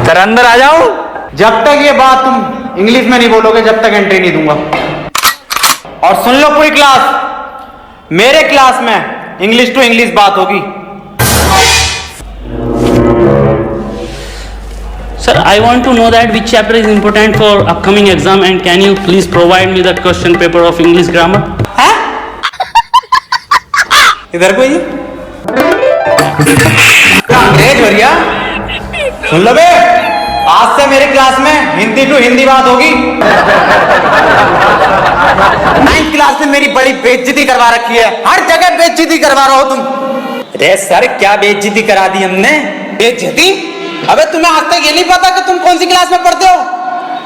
Sir अंदर आ जाओ। जब तक ये बात तुम इंग्लिश में नहीं बोलोगे जब तक एंट्री नहीं दूंगा। और सुन लो पूरी क्लास, मेरे क्लास में इंग्लिश टू इंग्लिश बात होगी। Sir, I want to know that which chapter is important for upcoming exam and can you please provide me the question paper of English grammar? है? इधर कोई अंग्रेज भैया, सुन लो बे, आज से मेरी क्लास में हिंदी टू हिंदी बात होगी। 9th क्लास में मेरी बड़ी बेइज्जती करवा रखी है, हर जगह बेइज्जती करवा रहे हो तुम। अरे सर क्या बेइज्जती करा दी हमने? बेइज्जती? अबे तुम्हें आज तक ये नहीं पता कि तुम कौन सी क्लास में पढ़ते हो?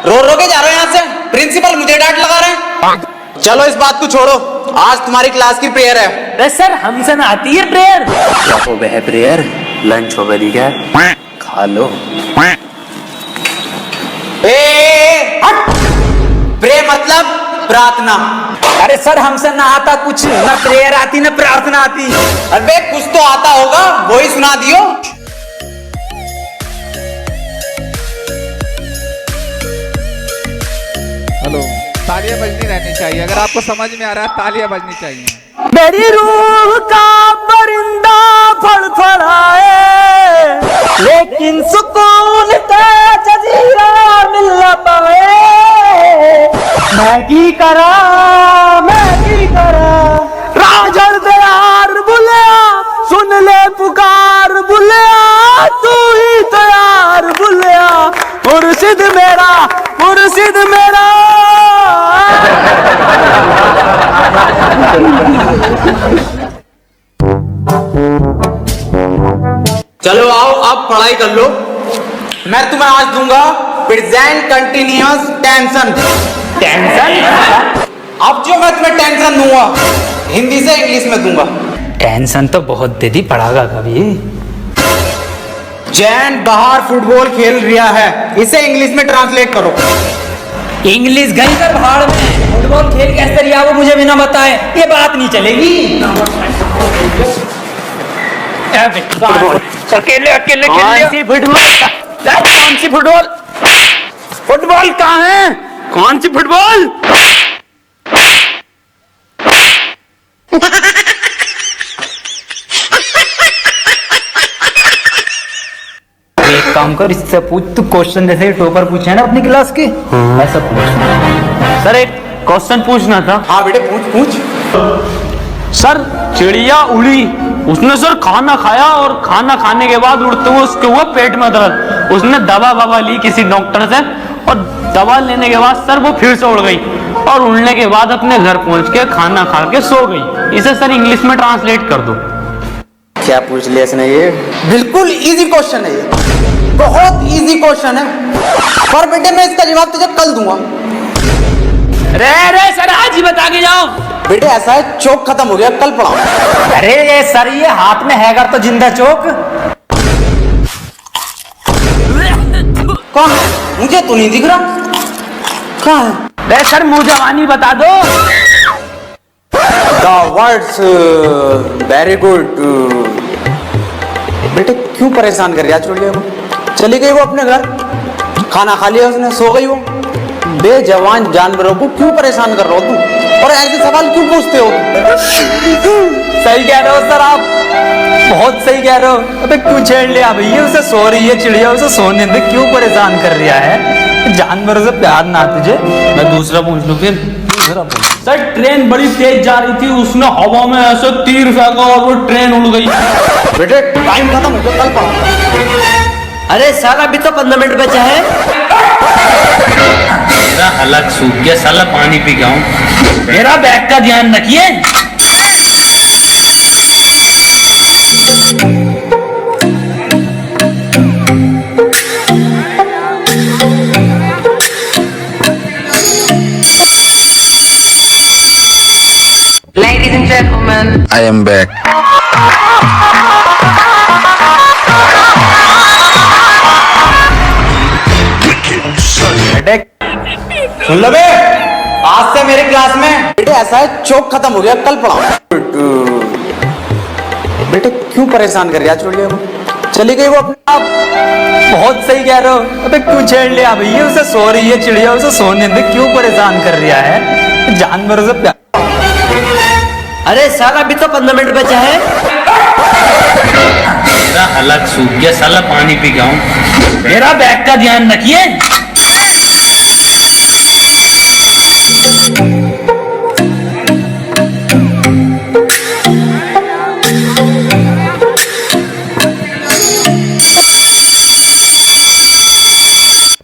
रो के जा रहे हो यहाँ से, प्रिंसिपल मुझे डांट लगा रहे हैं। चलो इस बात को छोड़ो, आज तुम्हारी क्लास की प्रेयर है। अरे सर हमसे ना आती है प्रेयर। क्या हो गया प्रेयर? लंच हो गई क्या? खा लो। हट! प्रेयर मतलब प्रार्थना। अरे सर हमसे ना आता कुछ, ना प्रेयर आती ना प्रार्थना आती। अबे कुछ तो आता होगा, वही सुना दियो। हेलो, तालियां बजनी रहनी चाहिए। अगर आपको समझ में आ रहा है तालियां बजनी चाहिए। मेरी रूह का परिंदा फड़फड़ाए, लेकिन सुकून का जजीरा मिल न पाए। मैं की करा राजर दयार बुलिया, सुन ले पुकार बुलिया, तू ही तैयार बुलिया, मुर्शिद मेरा मुर्शिद मेरा। चलो आओ अब पढ़ाई कर लो। मैं तुम्हें आज दूंगा प्रेजेंट कंटिन्यूअस टेंशन। टेंशन? अब जो मैं तुम्हें टेंशन दूंगा हिंदी से इंग्लिश में दूंगा। टेंशन तो बहुत दे दी, पढ़ागा कभी। जैन बाहर फुटबॉल खेल रहा है, इसे इंग्लिश में ट्रांसलेट करो। इंग्लिश गई कर भाड़ में, फुटबॉल खेल कैसे रिया वो मुझे बिना बताए ये बात नहीं चलेगी। अकेले अकेले कौन सी फुटबॉल? फुटबॉल कहाँ है? कौन सी फुटबॉल? एक काम कर, इससे पूछ, तू क्वेश्चन जैसे टॉपर पूछे ना अपनी क्लास के, ऐसा पूछ। सर एक क्वेश्चन पूछना था। हाँ बेटे पूछ। सर चिड़िया उड़ी, उसने सर खाना खाया और खाना खाने के बाद उड़ते हुए उसके हुआ पेट में दर्द। उसने दवा ली किसी डॉक्टर से और दवा लेने के बाद सर वो फिर से उड़ गई और उड़ने के बाद अपने घर पहुंच के खाना खा के सो गई। इसे सर इंग्लिश में ट्रांसलेट कर दो। क्या पूछ लिया इसने? ये बिल्कुल इजी क्वेश्चन है, ये बहुत इजी क्वेश्चन है, पर बेटे मैं इसका जवाब तुझे कल दूंगा। रे सर आज ही बता के जाओ। बेटे ऐसा है, चौक खत्म हो गया, कल पढ़ाओ। अरे ये सर ये हाथ में है तो जिंदा चौक कहाँ है? मुझे तो नहीं दिख रहा, कहाँ है? रे सर मुंह जवानी बता दो। The words very good। बेटे क्यों परेशान कर रही है चुड़िया को? चली गई वो अपने घर, खाना खा लिया उसने, सो गई वो। बेजवान जानवरों को क्यों परेशान कर रहे हो तुम, और ऐसे सवाल क्यों पूछते हो? सही कह रहे हो सर आप, बहुत सही कह रहे हो। अबे क्यों छेड़ लिया भैया? उसे सो रही है चिड़िया, उसे सोने दे, क्यों परेशान कर रहा है? जानवरों से प्यार ना तुझे? मैं दूसरा पूछ लूं फिर। सर ट्रेन बड़ी तेज जा रही थी, उसने हवा में ऐसे तीर फेंका और वो ट्रेन उड़ गई। बेटे टाइम खत्म हो गया, कल पढ़ाओ। अरे सर अभी तो 15 मिनट बचा है। मेरा हलक सूख गया, साला पानी पी गया हूं। मेरा बैग का ध्यान रखिए। Ladies and gentlemen, I am back. सुन लो बे, आज से मेरी क्लास में बेटे ऐसा है, चौक खत्म हो गया, कल पढ़ाओ। बेटे क्यों परेशान कर रही है चुड़िया को? चली गई वो अपने आप। बहुत सही कह रहे हो। अबे क्यों छेड़ लिया भैया, उसे सो रही है चिड़िया, उसे सोने दे, क्यों परेशान कर रहा है, जानवरों से प्यार। अरे साला अभी तो 15 मिनट बचा है। मेरा हलक सूख गया, साला पानी पी गया हूँ। मेरा बैग का ध्यान रखिए।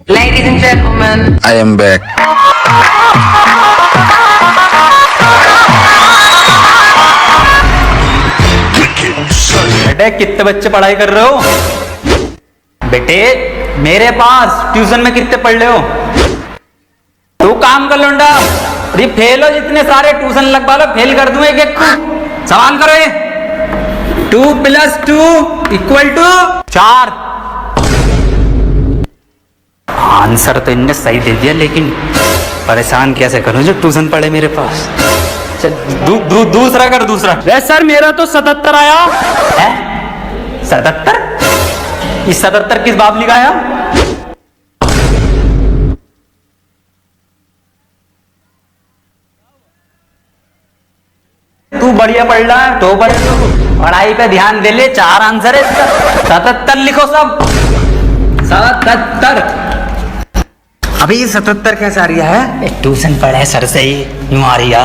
Ladies and gentlemen, I am back. बेटे कितने बच्चे पढ़ाई कर रहे हो? बेटे मेरे पास ट्यूशन में कितने पढ़ रहे हो? तू काम कर लौंडा, ये फेल हो जितने सारे ट्यूशन लगवा लो, फेल कर दूं एक एक को। सवाल करो ये। 2 + 2 = 4। आंसर तो इनने सही दे दिया, लेकिन परेशान कैसे करूं जो ट्यूशन पढ़े मेरे पास। चल दूसरा कर, दूसरा। वे सर मेरा तो 77 आया है 77? इस 77 किस बाप लिखाया? तू बढ़िया पढ़ रहा है तो पढ़े, तू पढ़ाई पे ध्यान दे ले। 4 आंसर है इसका, 77 लिखो सब। 77। अभी ये 77 कैसे आ रही है? ट्यूशन पढ़े सर से ही यूं आ रही है।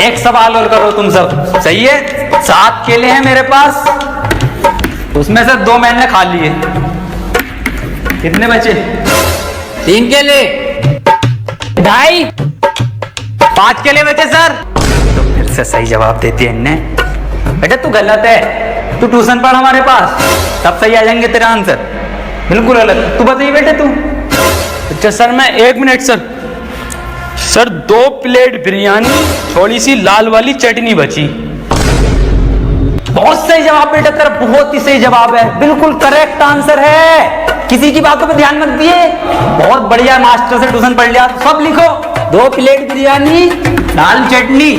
एक सवाल और करो तुम सब, सही है? 7 केले हैं मेरे पास, उसमें से 2 मैंने खा लिए, कितने बचे? 3 केले, 2.5। 5 केले बचे सर। तो फिर से सही जवाब देती है इनने। बेटा तू गलत है, तू ट्यूशन पढ़ हमारे पास, तब सही आ जाएंगे तेरा आंसर। बिल्कुल गलत। तू बताइए बेटे तू। अच्छा सर मैं 1 मिनट सर 2 प्लेट बिरयानी, थोड़ी सी लाल वाली चटनी बची। बहुत सही जवाब बेटा तेरा, बहुत ही सही जवाब है, बिल्कुल करेक्ट आंसर है। किसी की बातों पे ध्यान मत दिए। बहुत बढ़िया, मास्टर से ट्यूशन पढ़ लिया। सब लिखो, 2 प्लेट बिरयानी, लाल चटनी।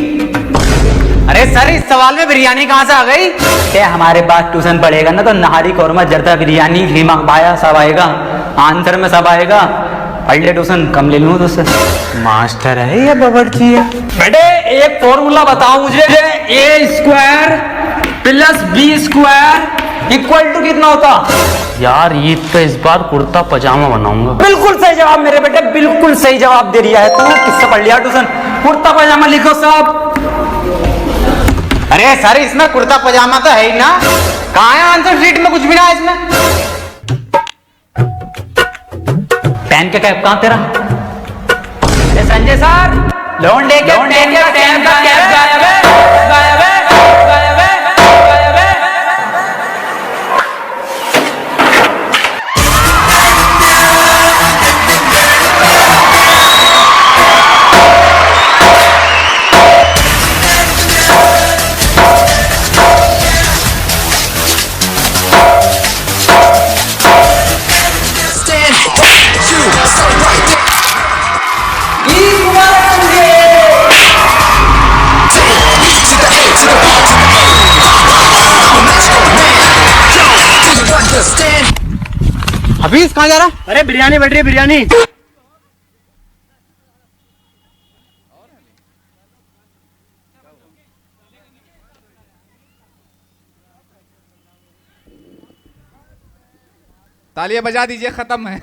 अरे सर इस सवाल में बिरयानी कहाँ से आ गई? ते हमारे पास ट्यूशन पढ़ेगा ना तो नहारी कौरमा, जर्दा बिरयानी, लीमा पाया सब आएगा, आंसर में सब आएगा। पढ़ ले ट्यूशन, कम ले लूँ तुझसे। मास्टर है या बबड़ची है? बेटे एक फॉर्मूला बताओ मुझे। A² + B² = कितना होता? यार ईद पे इस बार कुर्ता पजामा बनाऊंगा। बिल्कुल सही जवाब मेरे बेटे, बिल्कुल सही जवाब दे रहा है तू। किससे पढ़ लिया ट्यूशन? कुर्ता पजामा लिखो सब। अरे सर इसमें कुर्ता पजामा तो है ही ना, कहाँ है आंसर शीट में? कुछ भी ना है इसमें। पेन का कैप कहाँ तेरा? अरे संजय सर, लोन लेके पेन का कैप गायब है, गायब है, गायब है, गायब है। हफीज कहाँ जा रहा? अरे बिरयानी बन रही है, बिरयानी। तालियां बजा दीजिए, खत्म है।